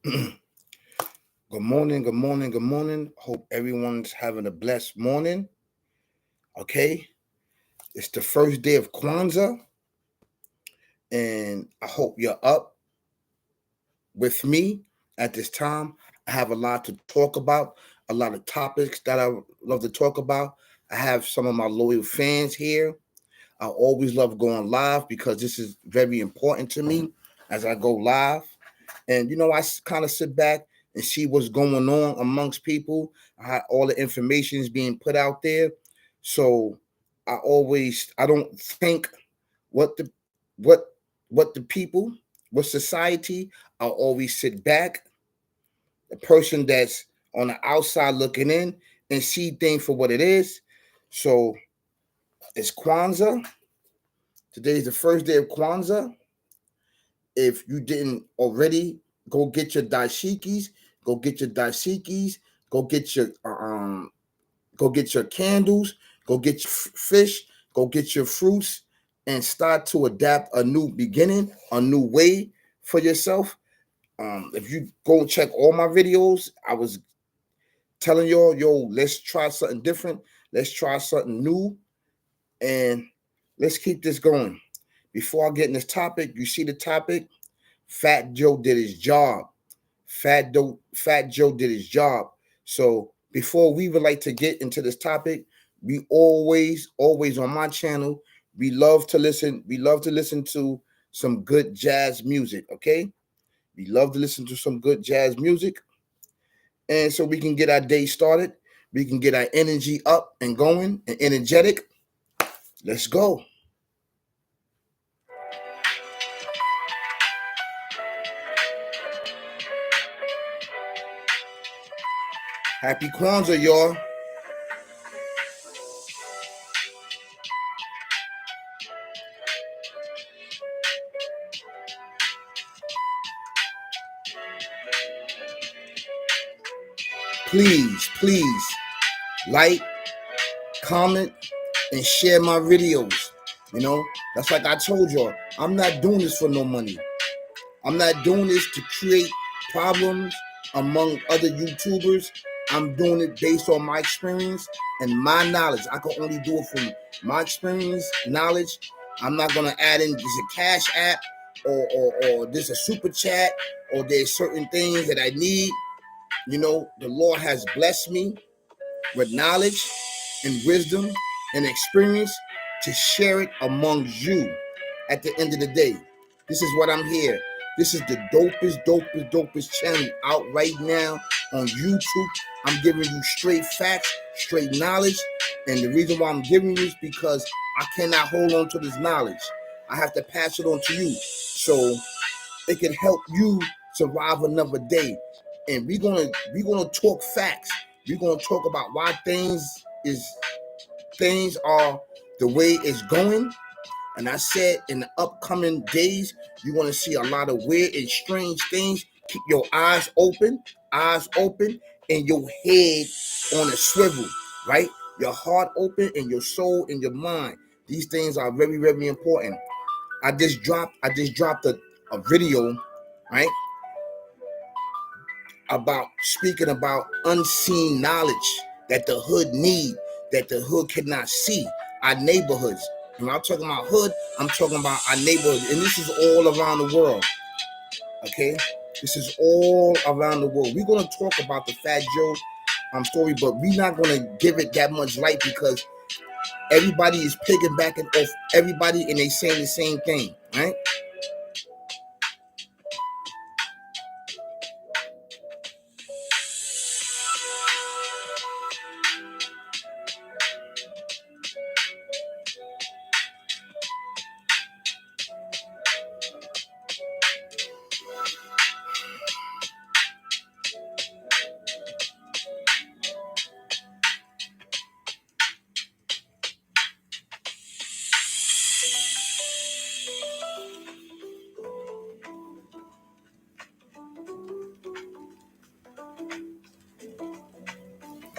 Good morning, good morning, good morning. Hope everyone's having a blessed morning. Okay, it's the first day of Kwanzaa, and I hope you're up with me at this time. I have a lot to talk about, a lot of topics that I love to talk about. I have some of my loyal fans here. I always love going live because this is very important to me as I go live. And I kind of sit back and see what's going on amongst people. All the information is being put out there, so I don't think what the what what the people, what society. I always sit back, the person that's on the outside looking in, and see things for what it is. So it's Kwanzaa. Today is the first day of Kwanzaa. If you didn't already, go get your dashikis, go get your dashikis, go get your go get your candles, go get your fish, go get your fruits, and start to adapt a new beginning, a new way for yourself. If you go check all my videos, I was telling y'all, yo, let's try something different, let's try something new, and let's keep this going. Before I get in this topic, you see the topic. Fat Joe did his job. Fat Joe did his job. So before we would like to get into this topic, we always on my channel, we love to listen. We love to listen to some good jazz music. Okay, we love to listen to some good jazz music, and so we can get our day started. We can get our energy up and going and energetic. Let's go. Happy Kwanzaa, y'all. Please like, comment, and share my videos. That's like I told y'all. I'm not doing this for no money. I'm not doing this to create problems among other YouTubers. I'm doing it based on my experience and my knowledge. I can only do it from my experience, knowledge. I'm not gonna add in this a cash app or this a super chat or there's certain things that I need. The Lord has blessed me with knowledge and wisdom and experience to share it among you. At the end of the day, this is what I'm here. This is the dopest channel out right now on YouTube. I'm giving you straight facts, straight knowledge. And the reason why I'm giving you is because I cannot hold on to this knowledge. I have to pass it on to you. So it can help you survive another day. And we're gonna talk facts. We're gonna talk about why things are the way it's going. And I said in the upcoming days, you're gonna see a lot of weird and strange things. Keep your eyes open, and your head on a swivel, right? Your heart open and your soul and your mind. These things are very, very important. I just dropped a video, right? About speaking about unseen knowledge that the hood need, that the hood cannot see. Our neighborhoods. When I'm talking about hood, I'm talking about our neighborhoods. And this is all around the world. Okay? This is all around the world. We're going to talk about the Fat Joe story, but we're not going to give it that much light because everybody is piggybacking off everybody and they saying the same thing, right?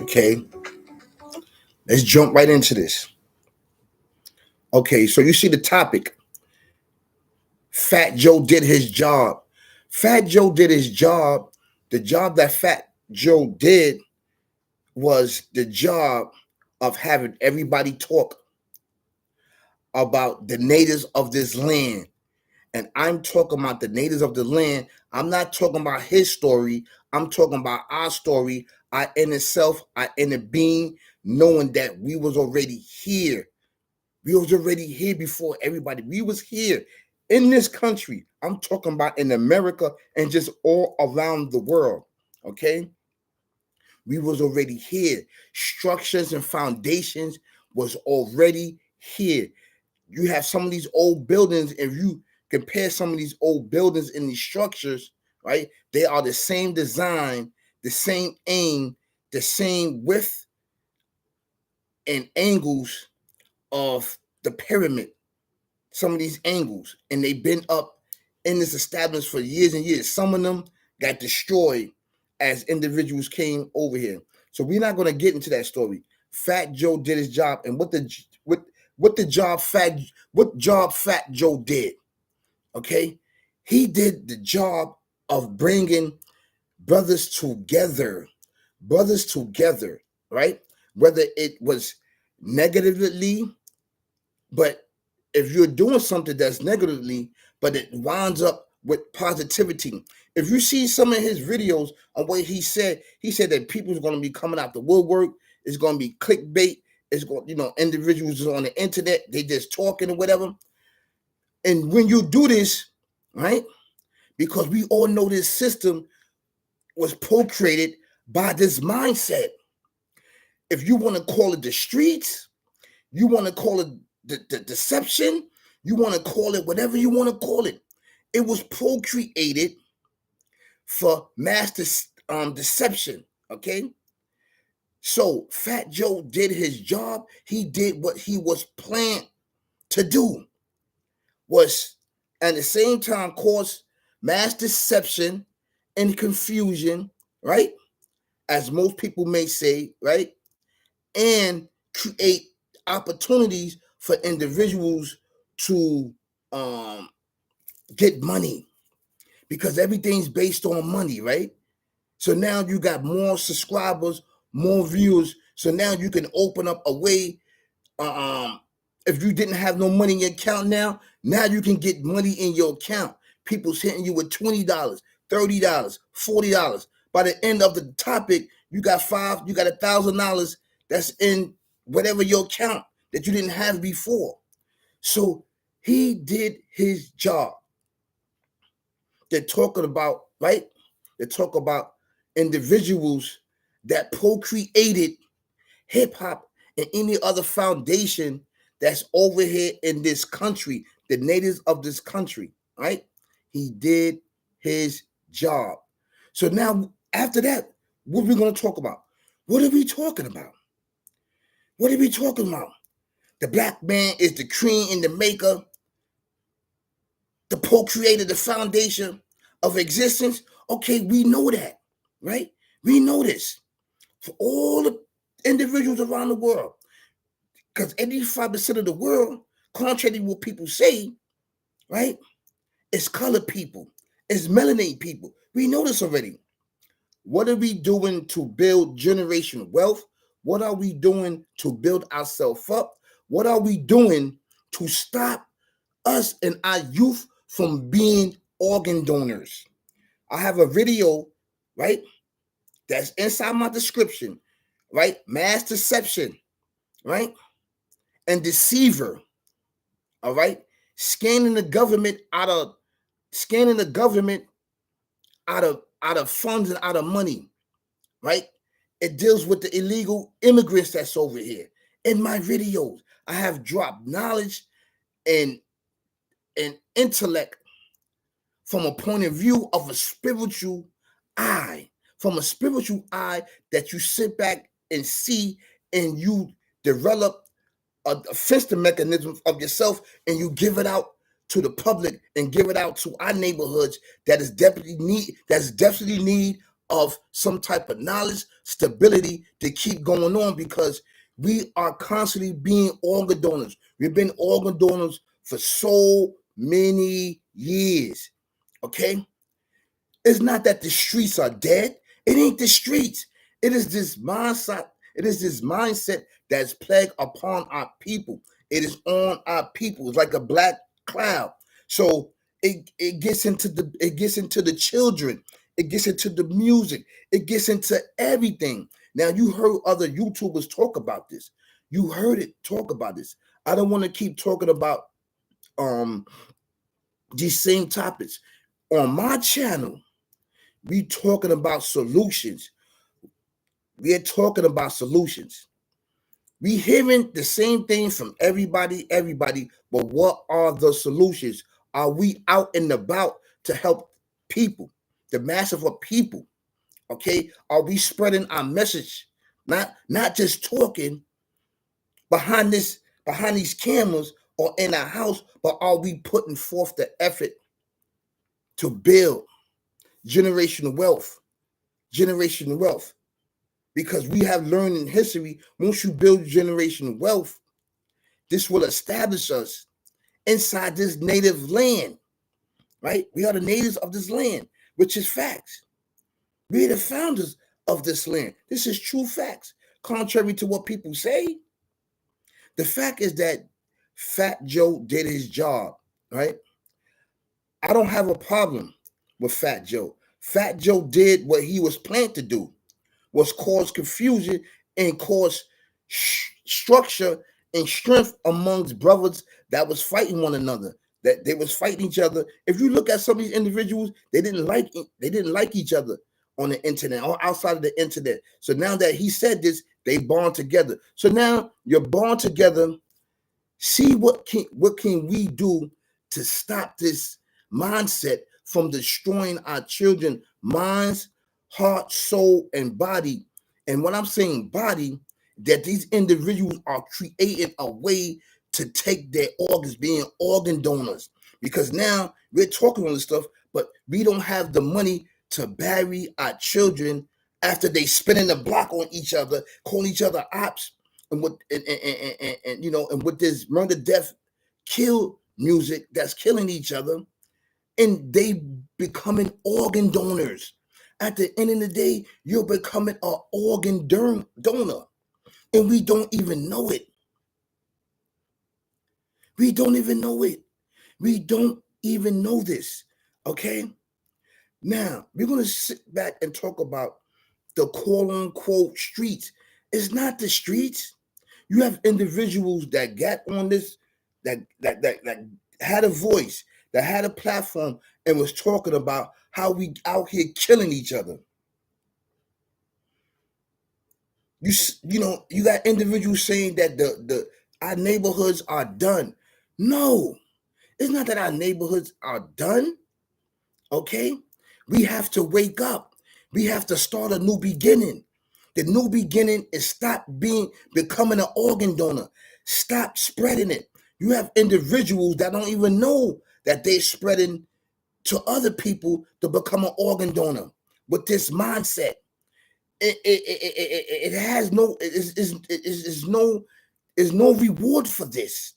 Okay, let's jump right into this. Okay, so you see the topic. Fat Joe did his job. Fat Joe did his job The job that Fat Joe did was the job of having everybody talk about the natives of this land. And I'm talking about the natives of the land. I'm not talking about his story. I'm talking about our story, our inner self, our inner being, knowing that we was already here. We was already here before everybody. We was here in this country. I'm talking about in America and just all around the world. Okay? We was already here. Structures and foundations was already here. You have some of these old buildings, if you compare some of these old buildings and these structures, right? They are the same design, the same aim, the same width and angles of the pyramid. Some of these angles, and they've been up in this establishment for years and years. Some of them got destroyed as individuals came over here. So we're not going to get into that story. Fat Joe did his job, and what job Fat Joe did. Okay, he did the job of bringing brothers together, right? Whether it was negatively, but if you're doing something that's negatively, but it winds up with positivity. If you see some of his videos on what he said that people's going to be coming out the woodwork. It's going to be clickbait. It's going, individuals on the internet, they just talking or whatever. And when you do this, right, because we all know this system was procreated by this mindset. If you want to call it the streets, you want to call it the deception, you want to call it whatever you want to call it. It was procreated for mass deception, okay? So Fat Joe did his job. He did what he was planned to do, was at the same time cause mass deception and confusion, right? As most people may say, right? And create opportunities for individuals to get money, because everything's based on money, right? So now you got more subscribers, more viewers. So now you can open up a way. If you didn't have no money in your account now you can get money in your account. People's hitting you with $20, $30, $40. By the end of the topic, you got $1,000 that's in whatever your account that you didn't have before. So he did his job. They're talking about, right? They talk about individuals that procreated hip hop and any other foundation that's over here in this country, the natives of this country, right? He did his job. So now, after that, what are we going to talk about? What are we talking about? What are we talking about? The black man is the cream and the maker, the procreator, the foundation of existence. Okay, we know that, right? We know this. For all the individuals around the world, because 85% of the world, contrary to what people say, right, it's colored people, it's melanated people. We know this already. What are we doing to build generational wealth? What are we doing to build ourselves up? What are we doing to stop us and our youth from being organ donors? I have a video, right, that's inside my description, right? Mass deception, right? And deceiver, all right? Scanning the government out of funds and out of money, right? It deals with the illegal immigrants that's over here. In my videos, I have dropped knowledge and intellect from a point of view of a spiritual eye, that you sit back and see, and you develop a defensive mechanism of yourself, and you give it out to the public and give it out to our neighborhoods that is definitely need of some type of knowledge, stability to keep going on, because we are constantly being organ donors. We've been organ donors for so many years. Okay, It's not that the streets are dead. It ain't the streets. It is this mindset. It is this mindset that's plagued upon our people. It is on our people. It's like a black cloud. So it gets into the children. It gets into the music. It gets into everything. Now you heard other YouTubers talk about this. You heard it talk about this. I don't want to keep talking about these same topics. On my channel, we talking about solutions. We are talking about solutions. We hearing the same thing from everybody, but what are the solutions? Are we out and about to help people, the massive of people? Okay, are we spreading our message? Not just talking behind these cameras or in our house, but are we putting forth the effort to build generational wealth? Generational wealth. Because we have learned in history, once you build generational wealth, this will establish us inside this native land, right? We are the natives of this land, which is facts. We are the founders of this land. This is true facts. Contrary to what people say, the fact is that Fat Joe did his job, right? I don't have a problem with Fat Joe. Fat Joe did what he was planned to do, was cause confusion and cause structure and strength amongst brothers that was fighting one another, that they was fighting each other. If you look at some of these individuals, they didn't like each other on the internet or outside of the internet. So now that he said this, they bond together. So now you're bond together. See what can we do to stop this mindset from destroying our children minds, heart, soul, and body. And when I'm saying body, that these individuals are creating a way to take their organs, being organ donors. Because now we're talking on this stuff, but we don't have the money to bury our children after they spinning the block on each other, calling each other ops, and with and with this murder, death, kill music that's killing each other, and they becoming organ donors. At the end of the day, you're becoming an organ donor, and we don't even know it. We don't even know it. We don't even know this. Okay. Now we're gonna sit back and talk about the quote unquote streets. It's not the streets. You have individuals that got on this, that had a voice, that had a platform, and was talking about how we out here killing each other. You got individuals saying that our neighborhoods are done. No, it's not that our neighborhoods are done. Okay, we have to wake up. We have to start a new beginning. The new beginning is stop becoming an organ donor. Stop spreading it. You have individuals that don't even know that they're spreading to other people to become an organ donor with this mindset. It has no is no reward for this.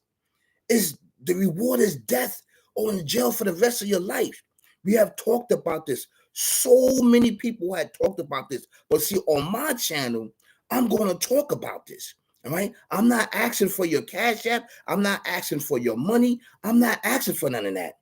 Is the reward is death or in jail for the rest of your life. We have talked about this. So many people had talked about this. But see, on my channel, I'm going to talk about this. All right. I'm not asking for your cash app. I'm not asking for your money. I'm not asking for none of that.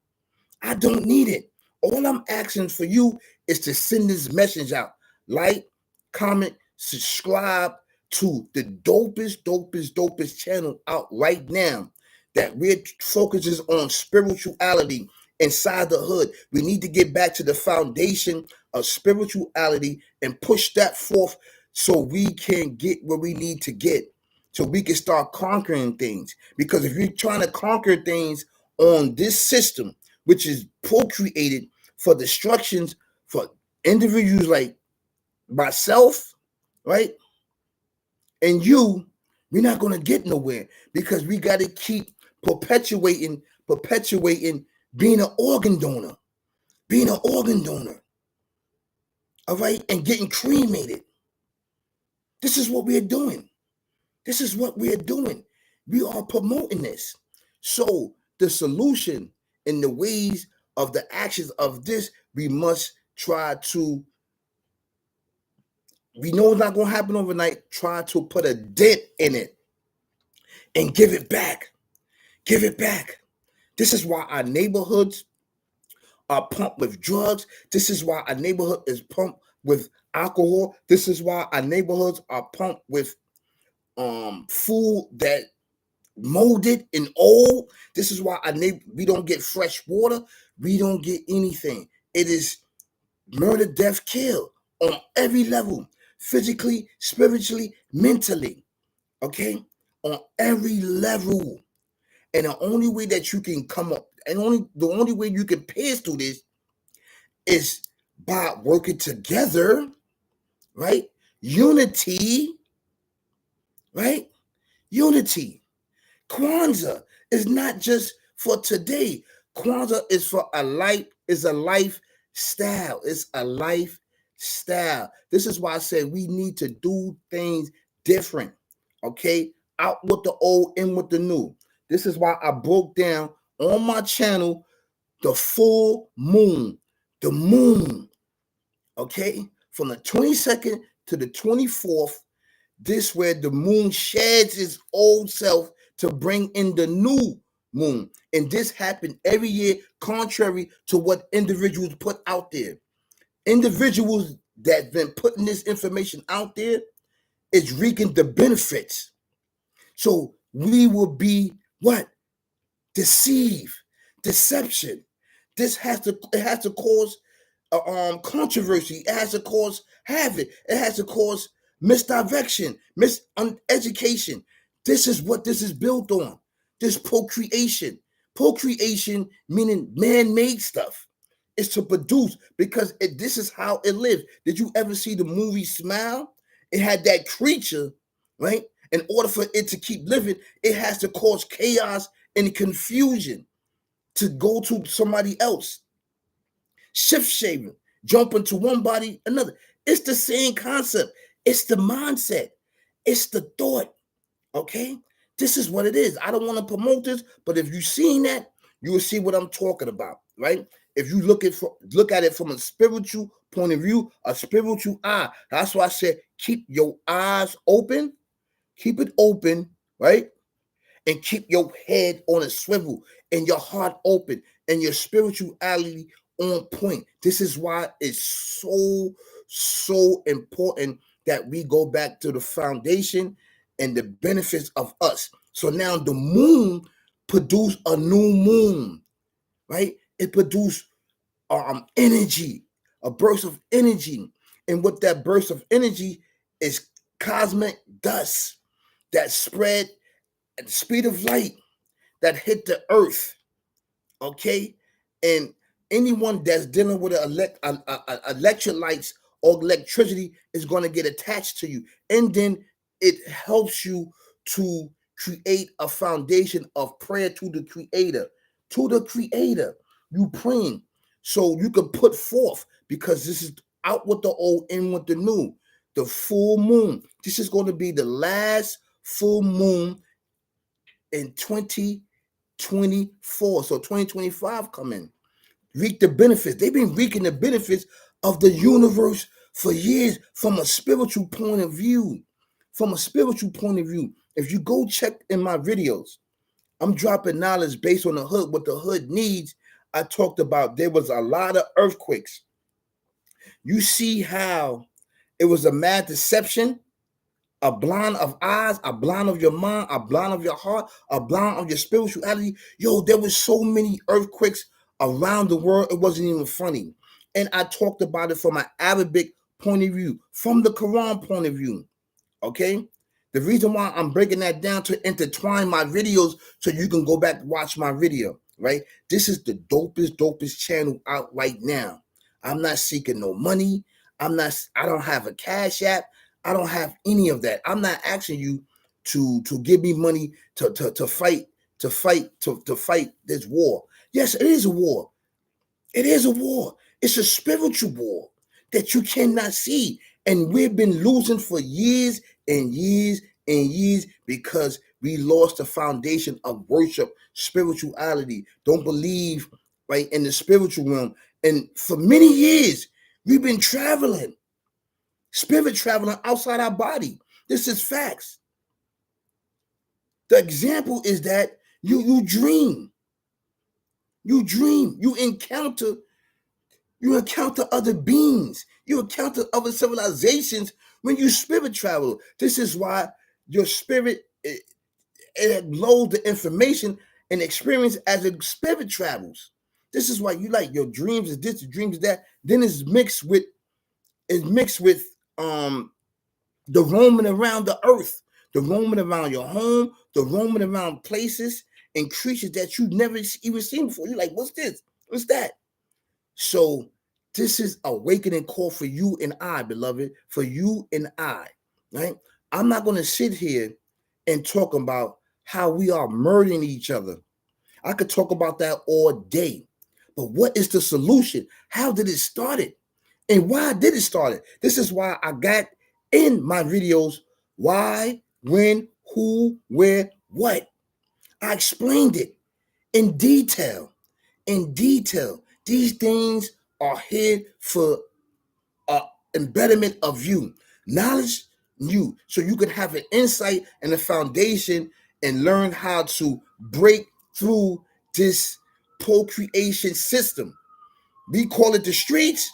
I don't need it. All I'm asking for you is to send this message out. Like, comment, subscribe to the dopest channel out right now that focuses on spirituality inside the hood. We need to get back to the foundation of spirituality and push that forth so we can get where we need to get, so we can start conquering things. Because if you're trying to conquer things on this system, which is procreated for destructions for individuals like myself, right? And you, we're not going to get nowhere, because we got to keep perpetuating being an organ donor, all right, and getting cremated. This is what we're doing. We are promoting this. So the solution in the ways of the actions of this, we must try to, we know it's not going to happen overnight, try to put a dent in it and give it back. Give it back. This is why our neighborhoods are pumped with drugs. This is why our neighborhood is pumped with alcohol. This is why our neighborhoods are pumped with food that molded and old. This is why we don't get fresh water. We don't get anything. It is murder, death, kill on every level, physically, spiritually, mentally. Okay, on every level. And the only way that you can come up, and the only way you can pass through this is by working together, right? Unity, right? Unity. Kwanzaa is not just for today. Kwanzaa is for a lifestyle. It's a lifestyle. This is why I said we need to do things different. Okay? Out with the old, in with the new. This is why I broke down on my channel the full moon. The moon. Okay? From the 22nd to the 24th, this where the moon sheds its old self to bring in the new moon. And this happened every year, contrary to what individuals put out there. Individuals that been putting this information out there is reaping the benefits. So we will be what? Deception. It has to cause controversy. It has to cause havoc. It has to cause misdirection, miseducation. This is what this is built on. This procreation. Procreation meaning man-made stuff. It's to produce because this is how it lives. Did you ever see the movie Smile? It had that creature, right? In order for it to keep living, it has to cause chaos and confusion to go to somebody else. Shift shaving, jumping to one body, another. It's the same concept. It's the mindset. It's the thought. Okay? This is what it is. I don't want to promote this, but if you've seen that, you will see what I'm talking about, right? If you look at it from a spiritual point of view, a spiritual eye. That's why I said keep your eyes open, keep it open, right? And keep your head on a swivel and your heart open and your spirituality on point. This is why it's so important that we go back to the foundation and the benefits of us. So now the moon produced a new moon, right? It produced energy, a burst of energy. And what that burst of energy is cosmic dust that spread at the speed of light that hit the earth. Okay? And anyone that's dealing with electrolytes or electricity is going to get attached to you. And then it helps you to create a foundation of prayer to the Creator. To the Creator. You praying so you can put forth, because this is out with the old, in with the new. The full moon. This is going to be the last full moon in 2024. So 2025 coming. Reap the benefits. They've been reaping the benefits of the universe for years from a spiritual point of view. From a spiritual point of view. If you go check in my videos, I'm dropping knowledge based on the hood, what the hood needs. I talked about there was a lot of earthquakes. You see how it was a mad deception, a blind of eyes, a blind of your mind, a blind of your heart, a blind of your spirituality. Yo, there was so many earthquakes around the world, it wasn't even funny. And I talked about it from an Arabic point of view, from the Quran point of view. Okay? The reason why I'm breaking that down to intertwine my videos so you can go back and watch my video, right? This is the dopest channel out right now. I'm not seeking no money. I don't have a cash app. I don't have any of that. I'm not asking you to give me money to fight this war. Yes, it is a war. It is a war. It's a spiritual war that you cannot see. And we've been losing for years and years and years because we lost the foundation of worship, spirituality. Don't believe, right, in the spiritual realm. And for many years, We've been traveling, spirit traveling outside our body. This is facts. The example is that you dream. You dream. You encounter other beings. You encounter other civilizations when you spirit travel. This is why your spirit it loads the information and experience as a spirit travels. This is why you like your dreams is this, your dreams is that. Then it's mixed with the roaming around the earth, the roaming around your home, the roaming around places and creatures that you've never even seen before. You're like, what's this? What's that? So this is awakening call for you and I, beloved, for you and I, right? I'm not going to sit here and talk about how we are murdering each other. I could talk about that all day. But what is the solution? How did it start it? And why did it start it? This is why I got in my videos why, when, who, where, what. I explained it in detail. In detail. These things are here for embedment of you, knowledge you, so you can have an insight and a foundation and learn how to break through this procreation system. We call it the streets.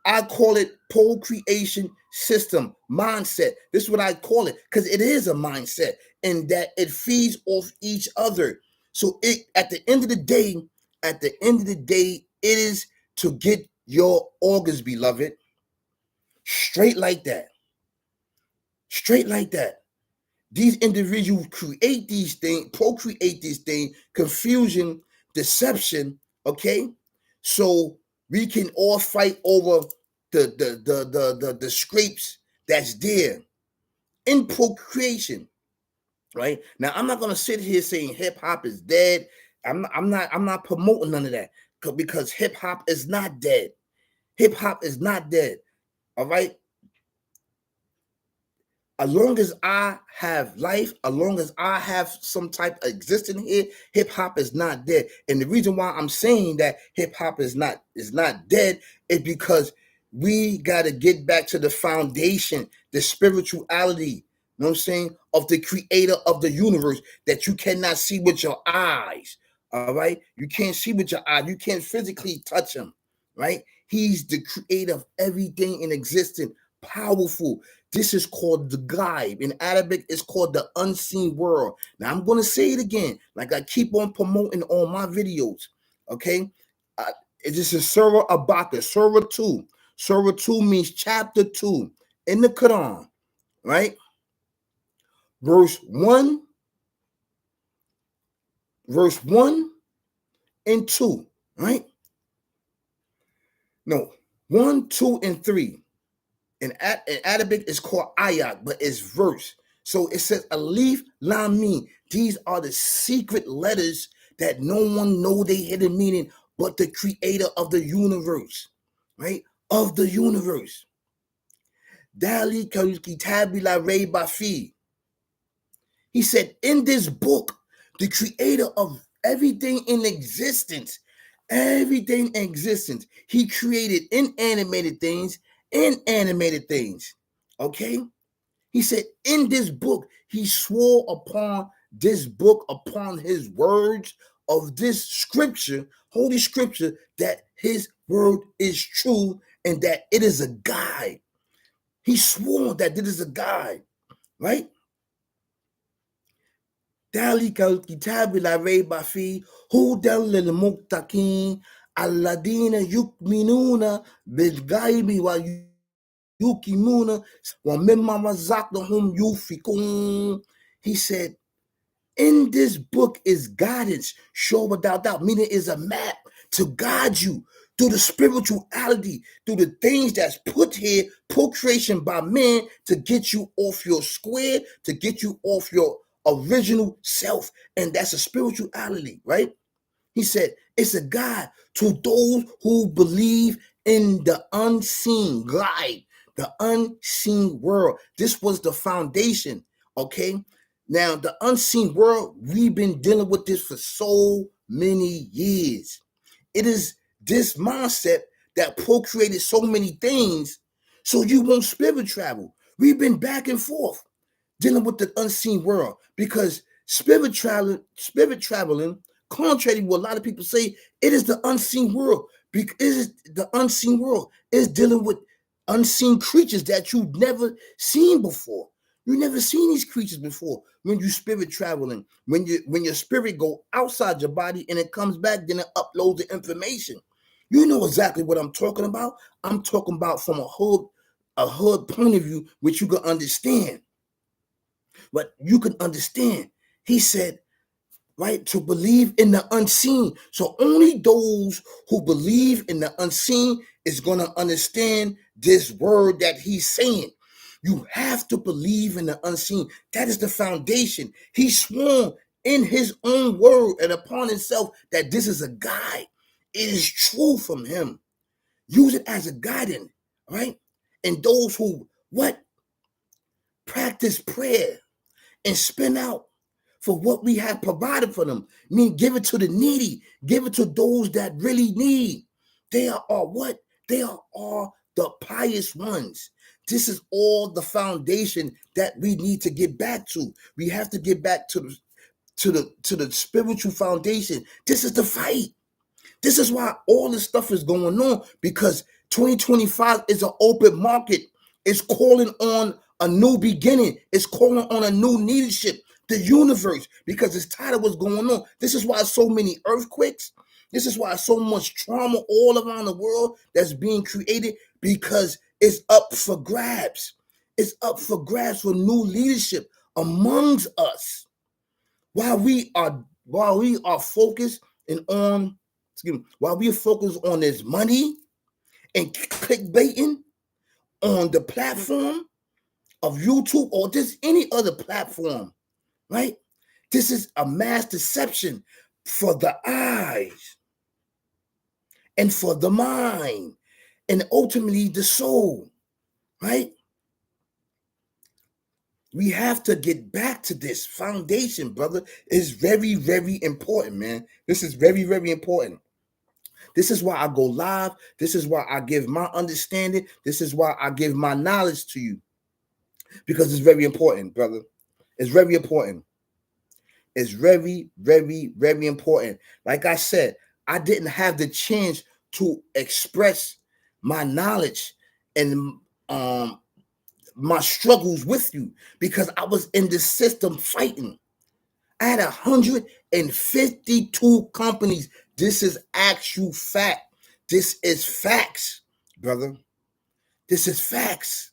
I call it procreation system mindset. This is what I call it because it is a mindset and that it feeds off each other. So it at the end of the day, it is to get your organs, beloved, straight like that. Straight like that. These individuals create these things, procreate these things, confusion, deception, okay? So we can all fight over the scrapes that's there in procreation, right? Now I'm not gonna sit here saying hip hop is dead. I'm not promoting none of that because hip hop is not dead. Hip hop is not dead. All right. As long as I have life, as long as I have some type of existence here, hip hop is not dead. And the reason why I'm saying that hip hop is not dead is because we got to get back to the foundation, the spirituality, you know what I'm saying, of the creator of the universe that you cannot see with your eyes. All right. You can't see with your eyes. You can't physically touch him. Right. He's the creator of everything in existence. Powerful. This is called the Gaib. In Arabic, it's called the unseen world. Now, I'm going to say it again, like I keep on promoting on my videos, okay? This is Surah Abaka, Surah 2. Surah 2 means chapter 2 in the Quran, right? Verse 1 and 2, right? No, 1, 2, and 3. In Arabic, it's called ayat, but it's verse. So it says alif lam mim. These are the secret letters that no one know they hidden meaning but the creator of the universe, right? Of the universe. Dali kitabi la rayba fi. He said, in this book, the creator of everything in existence, he created inanimated things, okay? He said, in this book, he swore upon this book, upon his words of this scripture, holy scripture, that his word is true and that it is a guide. He swore that it is a guide, right? ذلك الكتاب لا ريب فيه هدى للمتقين الذين يؤمنون بالغيب ويقيمون ومما رزقناهم ينفقون. He said, in this book is guidance, sure without doubt, meaning is a map to guide you through the spirituality, through the things that's put here, procreation by man, to get you off your square, to get you off your original self. And that's a spirituality, right? He said, it's a guide to those who believe in the unseen light, the unseen world. This was the foundation, okay? Now, the unseen world, we've been dealing with this for so many years. It is this mindset that procreated so many things, so you won't spirit travel. We've been back and forth dealing with the unseen world because spirit traveling, contrary to what a lot of people say, it is the unseen world. Because it is the unseen world. It's dealing with unseen creatures that you've never seen before. You never seen these creatures before. When you spirit traveling, when your spirit go outside your body and it comes back, then it uploads the information. You know exactly what I'm talking about. I'm talking about from a hood point of view, which you can understand. But you can understand. He said, right, to believe in the unseen. So only those who believe in the unseen is going to understand this word that he's saying. You have to believe in the unseen. That is the foundation. He swore in his own word and upon himself that this is a guide. It is true from him. Use it as a guidance, right? And those who what practice prayer and spin out for what we have provided for them. I mean, give it to the needy, give it to those that really need. They are what? They are all the pious ones. This is all the foundation that we need to get back to. We have to get back to the spiritual foundation. This is the fight. This is why all this stuff is going on, because 2025 is an open market. It's calling on a new beginning. It's calling on a new leadership, the universe, because it's tired of what's going on. This is why so many earthquakes. This is why so much trauma all around the world that's being created, because it's up for grabs. It's up for grabs for new leadership amongst us. While we are focused and on, while we are focused on this money and clickbaiting on the platform of YouTube or just any other platform, right? This is a mass deception for the eyes and for the mind and ultimately the soul, right? We have to get back to this foundation, brother. It's very, very important, man. This is very, very important. This is why I go live. This is why I give my understanding. This is why I give my knowledge to you, because it's very important, brother. It's very important. It's very, very, very important. Like I said, I didn't have the chance to express my knowledge and my struggles with you because I was in the system fighting. I had 152 companies. This is actual fact. This is facts, brother. This is facts.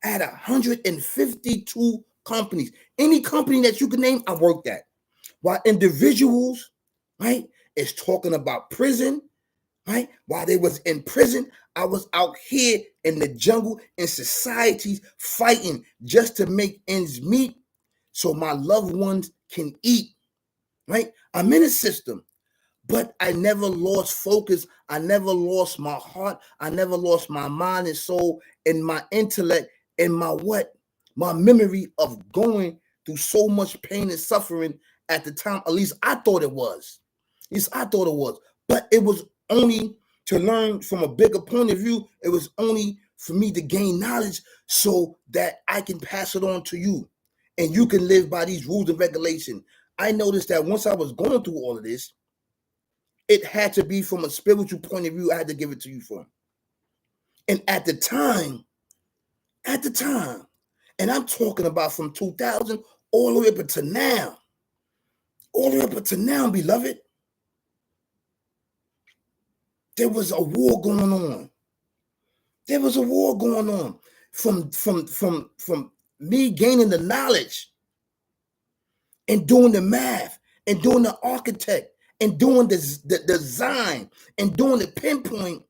I had 152 companies. Any company that you can name, I worked at. While individuals, right, is talking about prison, right? While they was in prison, I was out here in the jungle in societies fighting just to make ends meet so my loved ones can eat, right? I'm in a system, but I never lost focus. I never lost my heart. I never lost my mind and soul and my intellect and my what? My memory of going through so much pain and suffering at the time. At least I thought it was. At least I thought it was. But it was only to learn from a bigger point of view. It was only for me to gain knowledge so that I can pass it on to you. And you can live by these rules and regulations. I noticed that once I was going through all of this, it had to be from a spiritual point of view. I had to give it to you from. And at the time, and I'm talking about from 2000 all the way up to now, beloved, there was a war going on. There was a war going on from me gaining the knowledge and doing the math and doing the architect and doing the design and doing the pinpoint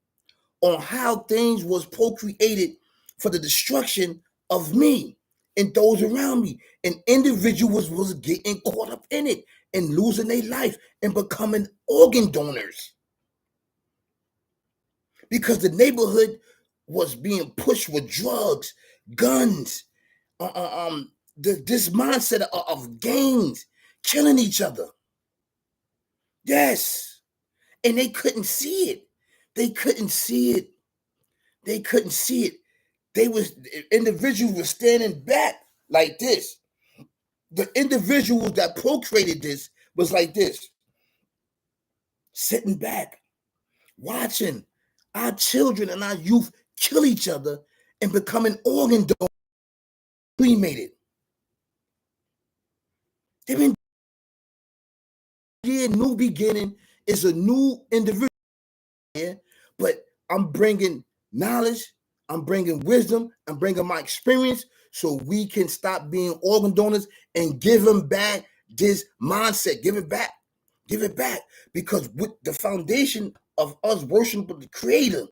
on how things was procreated for the destruction of me and those around me. And individuals was getting caught up in it and losing their life and becoming organ donors because the neighborhood was being pushed with drugs, guns, this mindset of gangs killing each other. Yes. And they couldn't see it. They couldn't see it They couldn't see it. Individuals were standing back like this. The individuals that procreated this was like this, sitting back, watching our children and our youth kill each other and becoming organ donors, cremated. They've been new beginning is a new individual here, but I'm bringing knowledge, I'm bringing wisdom, I'm bringing my experience so we can stop being organ donors and give them back this mindset. Give it back. Give it back. Because with the foundation of us worshiping the Creator,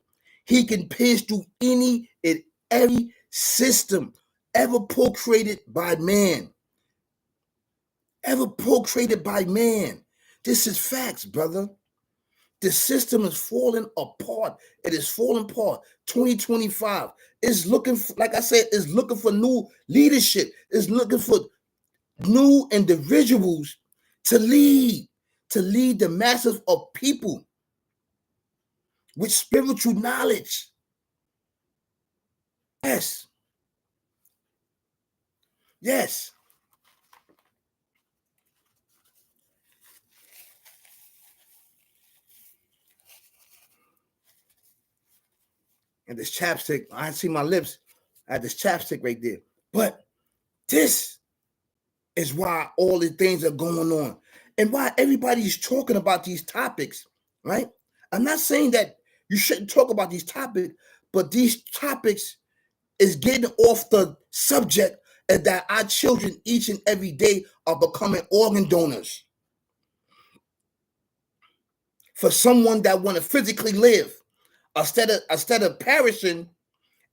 He can pierce through any and every system ever procreated by man. Ever procreated by man. This is facts, brother. The system is falling apart. It is falling apart. 2025 is looking for, like I said, is looking for new leadership. Is looking for new individuals to lead the masses of people with spiritual knowledge. Yes. Yes. And this chapstick, I see my lips. I had this chapstick right there. But this is why all the things are going on and why everybody's talking about these topics, right? I'm not saying that you shouldn't talk about these topics, but these topics is getting off the subject and that our children each and every day are becoming organ donors for someone that want to physically live instead of perishing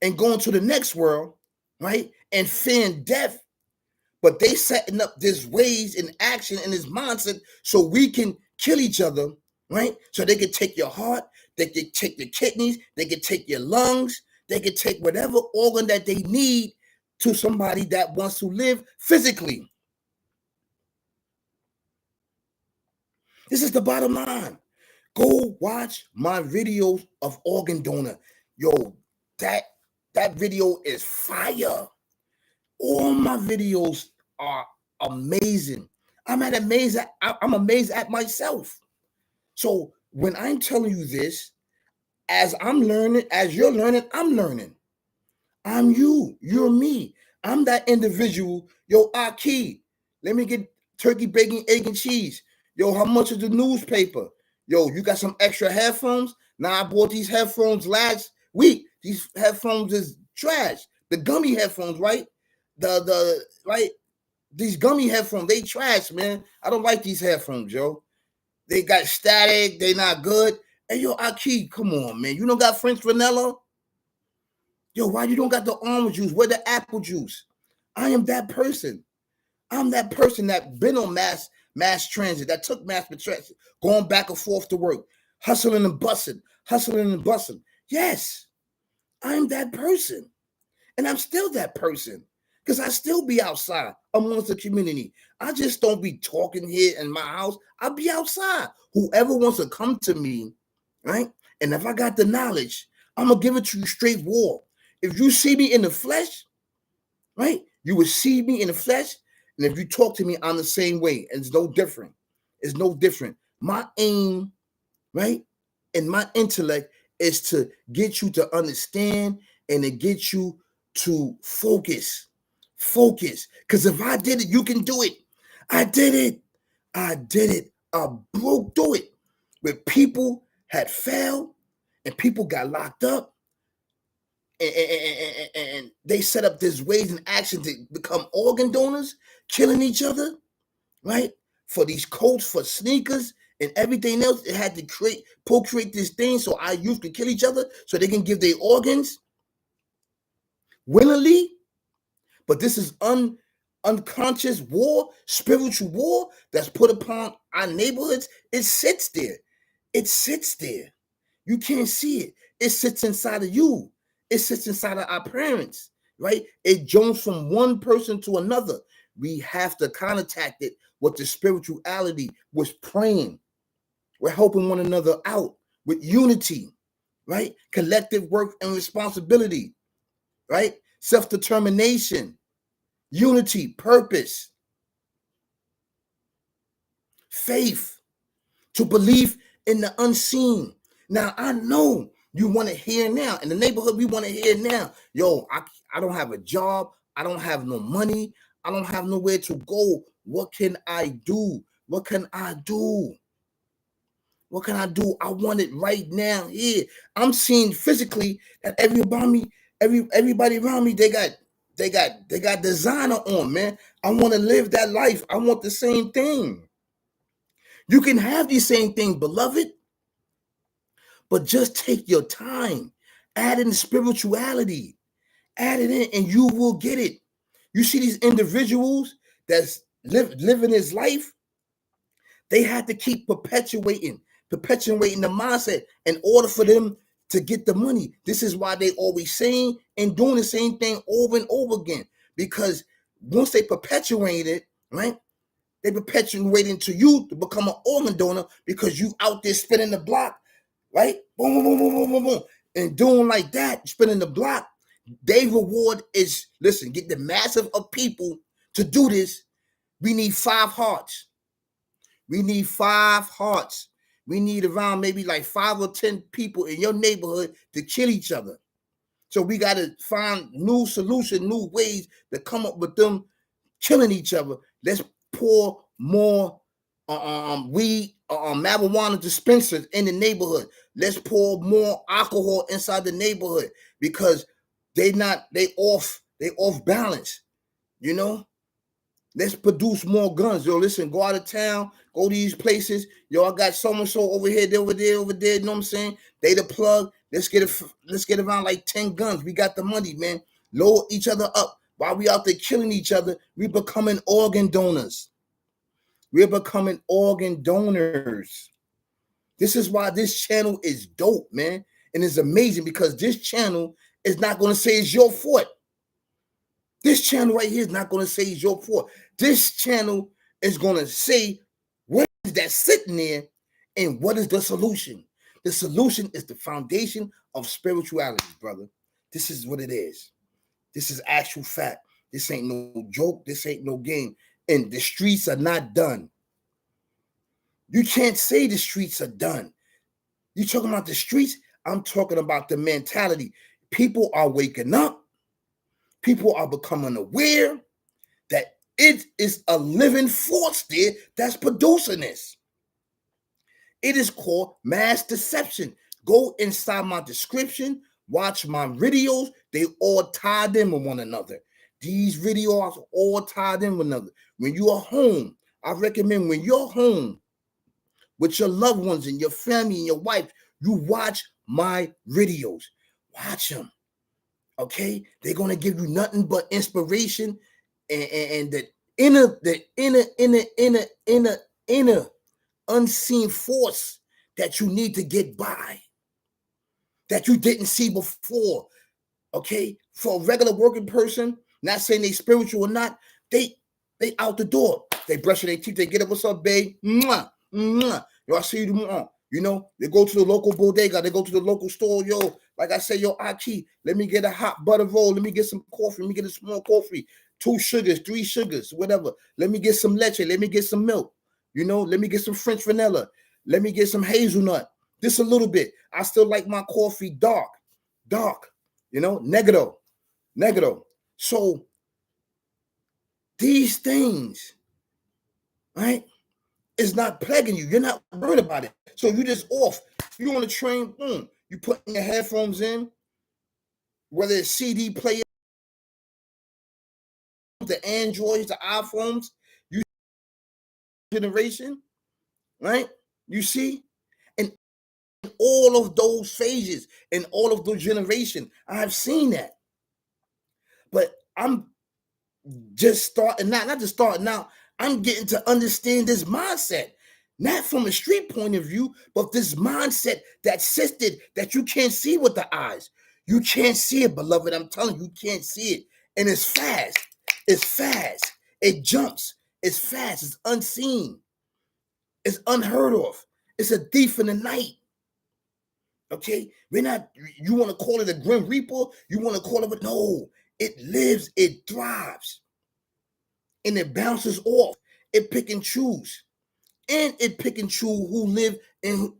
and going to the next world, right? And fearing death. But they setting up this ways in action and this mindset so we can kill each other, right? So they can take your heart, they can take your kidneys, they can take your lungs, they can take whatever organ that they need to somebody that wants to live physically. This is the bottom line. Go watch my videos of organ donor. Yo, that video is fire. All my videos are amazing. I'm amazed at myself. So when I'm telling you this, as I'm learning, as you're learning, I'm learning. I'm you. You're me. I'm that individual. Yo, Aki, let me get turkey, bacon, egg, and cheese. Yo, how much is the newspaper? Yo, you got some extra headphones? Now I bought these headphones last week. These headphones is trash. The gummy headphones, right? The right, these gummy headphones, they trash, man. I don't like these headphones, yo. They got static, they not good. Hey, yo, Aki, come on, man. You don't got French vanilla? Yo, why you don't got the orange juice? Where the apple juice? I am that person. I'm that person that been on mass transit, that took mass transit, going back and forth to work, hustling and busting. Yes, I'm that person. And I'm still that person because I still be outside amongst the community. I just don't be talking here in my house. I'll be outside. Whoever wants to come to me, right? And if I got the knowledge, I'm going to give it to you straight war. If you see me in the flesh, right, you will see me in the flesh. And if you talk to me, I'm the same way. It's no different. It's no different. My aim, right, and my intellect is to get you to understand and to get you to focus. Because if I did it, you can do it. I did it. I broke through it. Where people had failed and people got locked up. And they set up this ways and action to become organ donors, killing each other, right? For these coats, for sneakers, and everything else. It had to procreate this thing so our youth can kill each other so they can give their organs willingly. But this is unconscious war, spiritual war that's put upon our neighborhoods. It sits there. It sits there. You can't see it. It sits inside of you. It sits inside of our parents, right? It jumps from one person to another. We have to contact it with the spirituality, with praying. We're helping one another out with unity, right? Collective work and responsibility, right? Self-determination, unity, purpose, faith, to believe in the unseen. Now, I know you want to hear now. In the neighborhood, we want to hear now. Yo, I don't have a job. I don't have no money. I don't have nowhere to go. What can I do? What can I do? What can I do? I want it right now here. I'm seeing physically that everybody around me, they got designer on, man. I want to live that life. I want the same thing. You can have these same things, beloved, but just take your time. Add in spirituality. Add it in, and you will get it. You see these individuals that's living his life, they had to keep perpetuating the mindset in order for them to get the money. This is why they always saying and doing the same thing over and over again. Because once they perpetuate it, right? They perpetuating to you to become an organ donor because you out there spinning the block, right? Boom, boom, boom, boom, boom, boom, boom. And doing like that, spinning the block, they reward is, listen, get the massive of people to do this. We need 5 hearts. We need 5 hearts. We need around maybe like 5 or 10 people in your neighborhood to kill each other. So we got to find new solutions, new ways to come up with them killing each other. Let's pour more weed, marijuana dispensers in the neighborhood. Let's pour more alcohol inside the neighborhood because they off balance, you know. Let's produce more guns. Yo, listen, go out of town, go to these places. Yo, I got so-and-so over here, over there, you know what I'm saying? They the plug. Let's get around like 10 guns. We got the money, man. Load each other up. While we out there killing each other, we becoming organ donors. We're becoming organ donors. This is why this channel is dope, man. And it's amazing because this channel is not going to say it's your fault. This channel right here is not going to say it's your fault. This channel is going to say what is that sitting there and what is the solution. The solution is the foundation of spirituality, brother. This is what it is. This is actual fact. This ain't no joke. This ain't no game. And the streets are not done. You can't say the streets are done. You talking about the streets? I'm talking about the mentality. People are waking up. People are becoming aware that it is a living force there that's producing this. It is called mass deception. Go inside my description, watch my videos. They all tied in with one another. These videos are all tied in with one another. When you are home, I recommend when you're home with your loved ones and your family and your wife, you watch my videos. Watch them. Okay? They're going to give you nothing but inspiration and the inner unseen force that you need to get by, that you didn't see before. Okay? For a regular working person, not saying they spiritual or not, they out the door. They brush their teeth, they get up, what's up, babe? Mwah, mwah. Yo, I see you tomorrow. You know, they go to the local bodega, they go to the local store. Yo, like I say, yo, Aki, let me get a hot butter roll. Let me get some coffee. Let me get a small coffee. 2 sugars, 3 sugars, whatever. Let me get some leche. Let me get some milk. You know, let me get some French vanilla. Let me get some hazelnut. Just a little bit. I still like my coffee dark. You know, negro. So these things, right, is not plaguing you. You're not worried about it. So you just off. You on the train, boom. You put your headphones in, whether it's CD player, the Androids, the iPhones, you generation, right? You see? And all of those phases and all of those generations, I've seen that. But I'm just starting out, not just starting out, I'm getting to understand this mindset. Not from a street point of view, but this mindset that sisted that you can't see with the eyes. You can't see it, beloved. I'm telling you, you can't see it. And it's fast. It's fast. It jumps. It's fast. It's unseen. It's unheard of. It's a thief in the night. Okay, we're not. You want to call it a Grim Reaper? You want to call it? No, it lives, it thrives, and it bounces off. It pick and choose, and it pick and choose who live and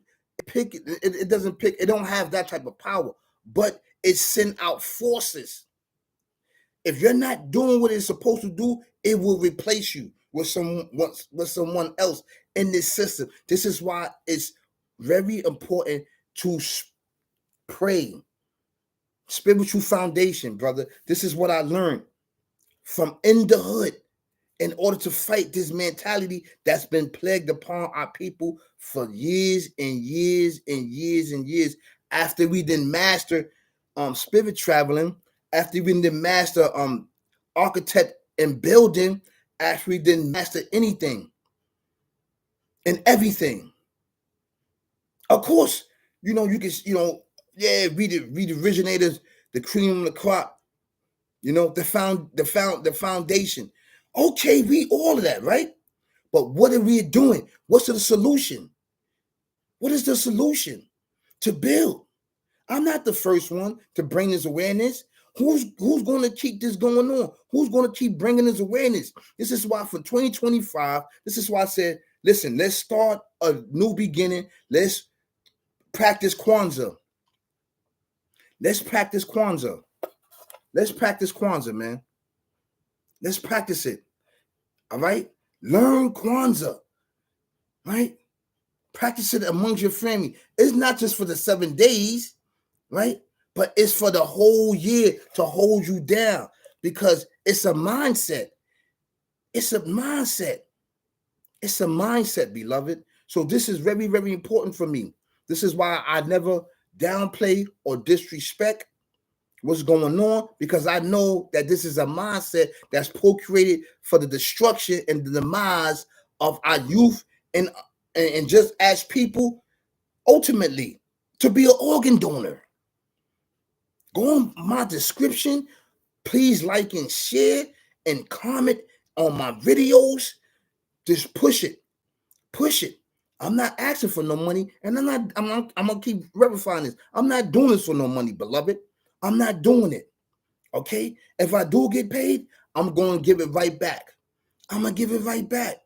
pick. It doesn't pick. It don't have that type of power, but it send out forces. If you're not doing what it's supposed to do, it will replace you with someone else in this system. This is why it's very important to pray. Spiritual foundation, brother. This is what I learned from in the hood in order to fight this mentality that's been plagued upon our people for years and years and years and years. After we didn't master spirit traveling, after we didn't master architect and building, after we didn't master anything and everything. Of course, you can, yeah, we the originators, the cream of the crop, the foundation. Okay, we all of that, right? But what are we doing? What's the solution? What is the solution? To build. I'm not the first one to bring this awareness. Who's going to keep this going on? Who's going to keep bringing this awareness? This is why for 2025, this is why I said, listen, let's start a new beginning. Let's practice Kwanzaa. Let's practice Kwanzaa. Let's practice Kwanzaa, man. Let's practice it. All right? Learn Kwanzaa. Right? Practice it amongst your family. It's not just for the 7 days, right? But it's for the whole year to hold you down because it's a mindset. It's a mindset. It's a mindset, beloved. So this is very, very important for me. This is why I never downplay or disrespect what's going on, because I know that this is a mindset that's procreated for the destruction and the demise of our youth and just as people, ultimately, to be an organ donor. Go on my description. Please like and share and comment on my videos. Just push it. Push it. I'm not asking for no money, and I'm gonna keep verifying this. I'm not doing this for no money, beloved. I'm not doing it. Okay? If I do get paid, I'm going to give it right back. I'm going to give it right back.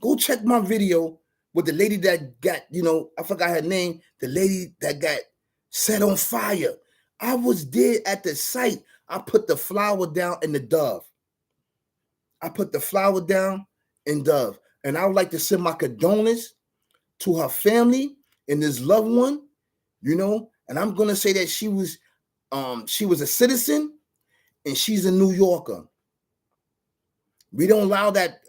Go check my video with the lady that got, I forgot her name, the lady that got set on fire. I was there at the site. I put the flower down in the dove. I put the flower down in dove. And I would like to send my condolences to her family and this loved one, and I'm going to say that she was a citizen and she's a New Yorker. We don't allow that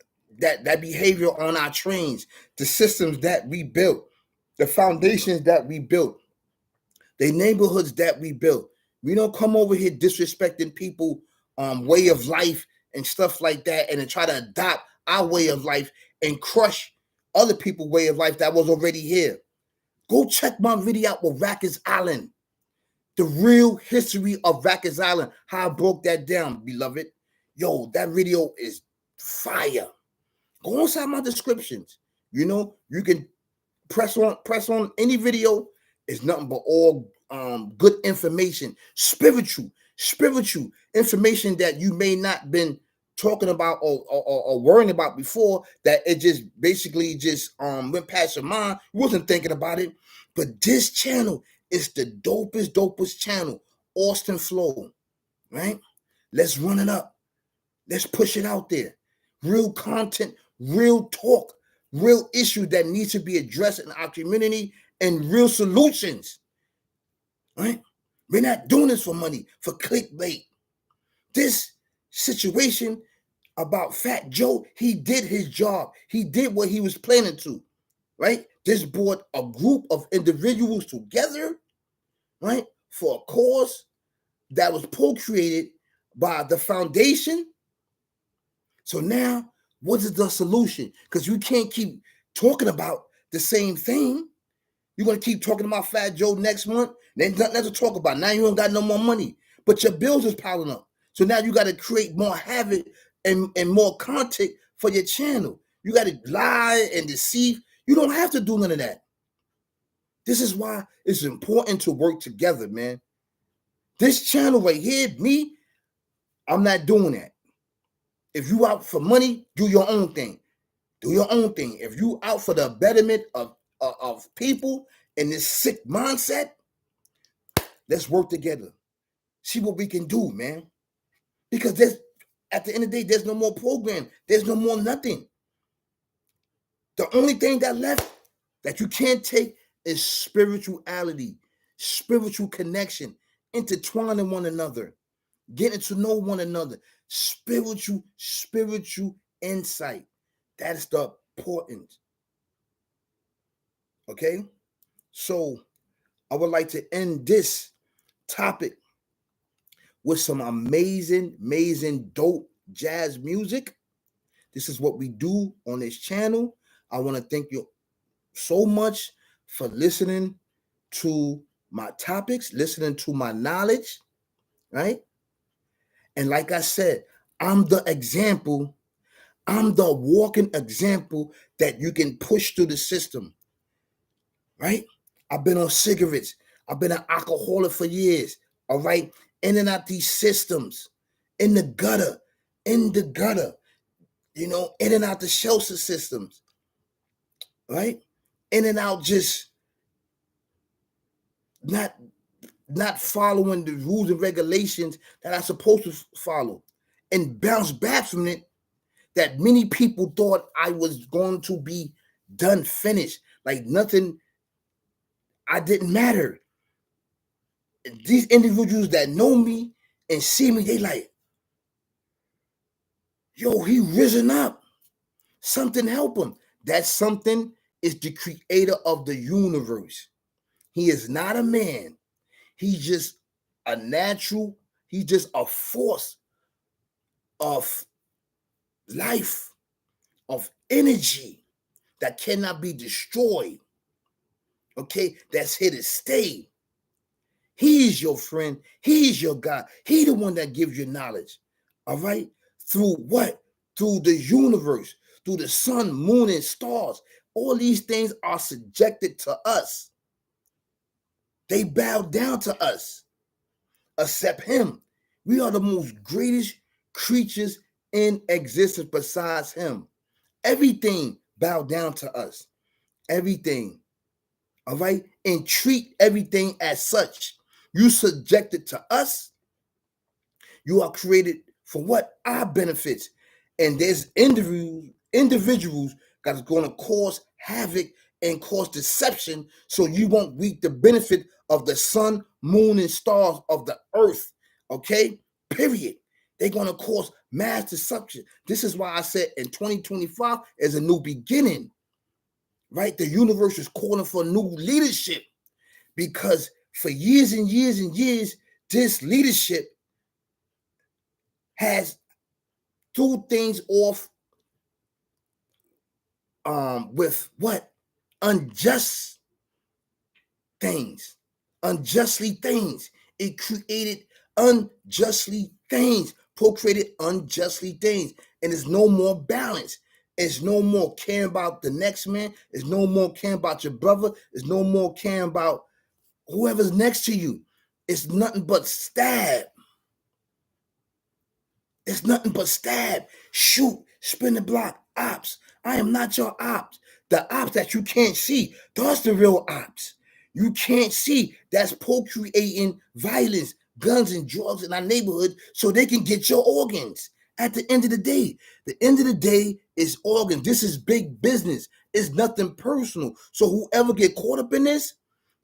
behavior on our trains, the systems that we built, the foundations that we built, the neighborhoods that we built. We don't come over here disrespecting people way of life and stuff like that, and then try to adopt our way of life and crush other people's way of life that was already here. Go check my video out with Rikers Island. The real history of Rikers Island, how I broke that down, beloved. Yo, that video is fire. Go inside my descriptions. You can press on any video. It's nothing but all good information, spiritual information that you may not been talking about or worrying about before, that it just basically just went past your mind. You wasn't thinking about it. But this channel is the dopest channel, Austin Flow, right? Let's run it up. Let's push it out there. Real content, real talk, real issue that needs to be addressed in our community, and real solutions, right? We're not doing this for money, for clickbait. This situation about Fat Joe, he did his job. He did what he was planning to, right? This brought a group of individuals together, right, for a cause that was procreated by the foundation. So now, what is the solution? Because you can't keep talking about the same thing. You're going to keep talking about Fat Joe next month. There's nothing else to talk about. Now you don't got no more money, but your bills is piling up. So now you got to create more havoc and more content for your channel. You got to lie and deceive. You don't have to do none of that. This is why it's important to work together, man. This channel right here, me, I'm not doing that. If you out for money, do your own thing. Do your own thing. If you out for the betterment of people in this sick mindset, let's work together. See what we can do, man. Because at the end of the day, there's no more program. There's no more nothing. The only thing that left that you can't take is spirituality, spiritual connection, intertwining one another, getting to know one another, spiritual insight. That's the important. Okay? So I would like to end this topic with some amazing, dope jazz music. This is what we do on this channel. I want to thank you so much for listening to my topics, listening to my knowledge, right? And like I said, I'm the example. I'm the walking example that you can push through the system, right? I've been on cigarettes. I've been an alcoholic for years, all right? In and out these systems, in the gutter, you know, in and out the shelter systems, right? In and out just not following the rules and regulations that I'm supposed to follow, and bounce back from it that many people thought I was going to be done, finished, like nothing, I didn't matter. These individuals that know me and see me, they like, yo, he risen up. Something help him. That something is the creator of the universe. He is not a man. He's just a natural, he's just a force of life, of energy that cannot be destroyed. Okay, that's here to stay. He's your friend. He's your God. He the one that gives you knowledge. All right? Through what? Through the universe, through the sun, moon, and stars. All these things are subjected to us. They bow down to us, except him. We are the most greatest creatures in existence besides him. Everything bow down to us. Everything. All right? And treat everything as such. You subjected to us. You are created for what? Our benefits. And there's individuals that are going to cause havoc and cause deception so you won't reap the benefit of the sun, moon, and stars of the earth. Okay? Period. They're going to cause mass deception. This is why I said in 2025 is a new beginning. Right? The universe is calling for new leadership because for years and years and years, this leadership has threw things off with what? Unjust things. Unjustly things. It created unjustly things, procreated unjustly things. And there's no more balance. It's no more caring about the next man. It's no more caring about your brother. It's no more caring about whoever's next to you. It's nothing but stab. It's nothing but stab, shoot, spin the block, ops. I am not your ops. The ops that you can't see, that's the real ops. You can't see, that's procreating violence, guns, and drugs in our neighborhood so they can get your organs. At the end of the day is organs. This is big business. It's nothing personal. So whoever get caught up in this,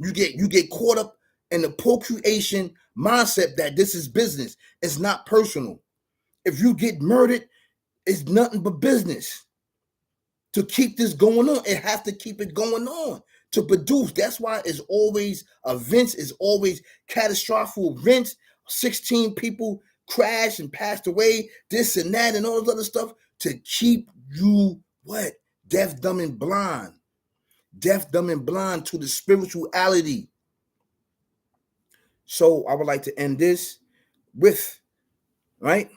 you get caught up in the procreation mindset that this is business. It's not personal. If you get murdered, it's nothing but business. To keep this going on, it has to keep it going on to produce. That's why it's always events, it's always catastrophic events. 16 people crashed and passed away, this and that, and all this other stuff to keep you what? Deaf, dumb, and blind. Deaf, dumb, and blind to the spirituality. So I would like to end this with, right?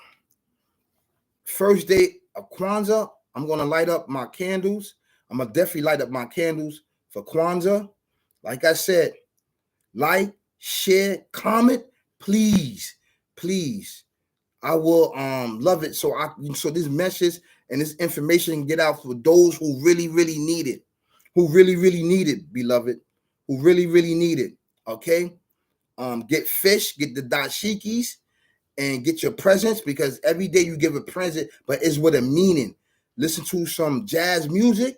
First day of Kwanzaa, I'm going to light up my candles. I'm going to definitely light up my candles for Kwanzaa, Like I said, like, share, comment, please, please. I will love it. So this message and this information can get out for those who really, really need it. Who really, really need it, beloved. Who really, really need it. Okay? Get fish, get the dashikis, and get your presents, because every day you give a present, but it's with a meaning. Listen to some jazz music.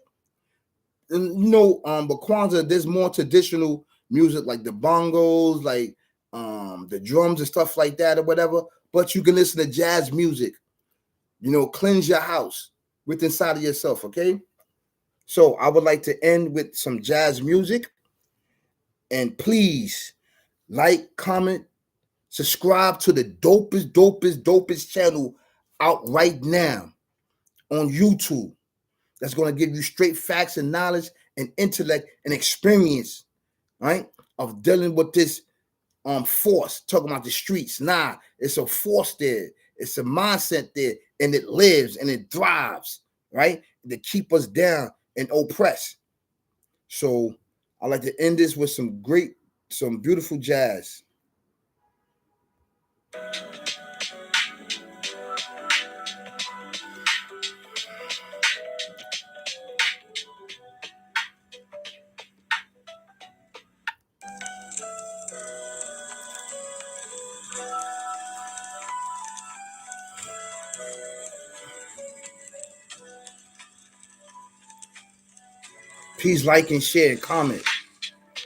And but Kwanzaa, there's more traditional music like the bongos, like the drums and stuff like that or whatever. But you can listen to jazz music. Cleanse your house with inside of yourself, okay? So I would like to end with some jazz music. And please like, comment, subscribe to the dopest channel out right now on YouTube. That's going to give you straight facts and knowledge and intellect and experience, right, of dealing with this force. Talking about the streets. Nah, it's a force there. It's a mindset there, and it lives and it thrives, right, to keep us down and oppress. So I like to end this with some beautiful jazz. Please like and share and comment.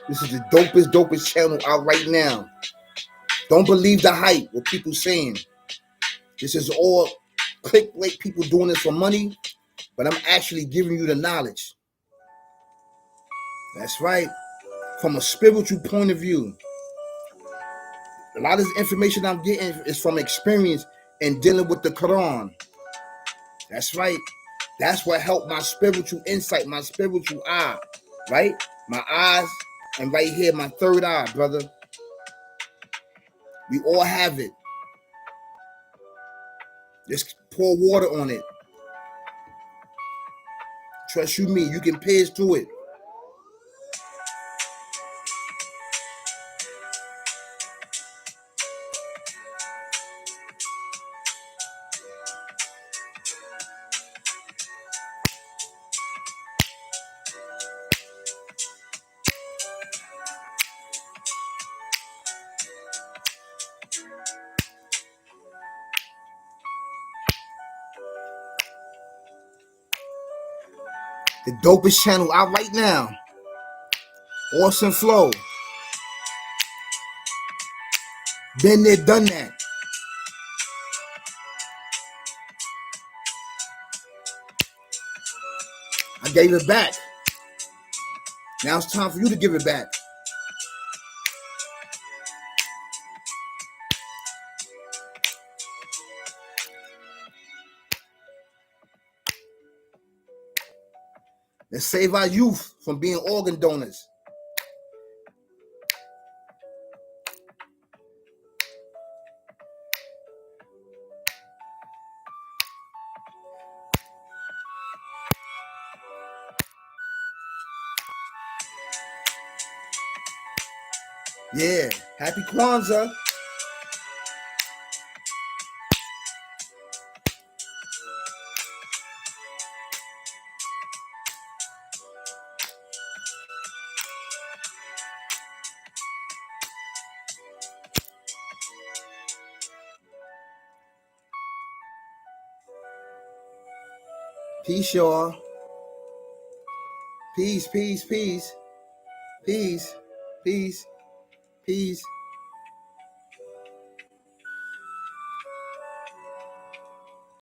This is the dopest channel out right now. Don't believe the hype, what people saying. This is all clickbait, people doing this for money, but I'm actually giving you the knowledge. That's right. From a spiritual point of view. A lot of this information I'm getting is from experience and dealing with the Quran. That's right. That's what helped my spiritual insight, my spiritual eye, right? My eyes, and right here, my third eye, brother. We all have it. Just pour water on it. Trust you me, you can pierce through it. The dopest channel out right now. Awesome Flow. Been there, done that. I gave it back. Now it's time for you to give it back. Let's save our youth from being organ donors. Yeah, happy Kwanzaa. Peace, y'all. Peace, peace, peace. Peace, peace, peace.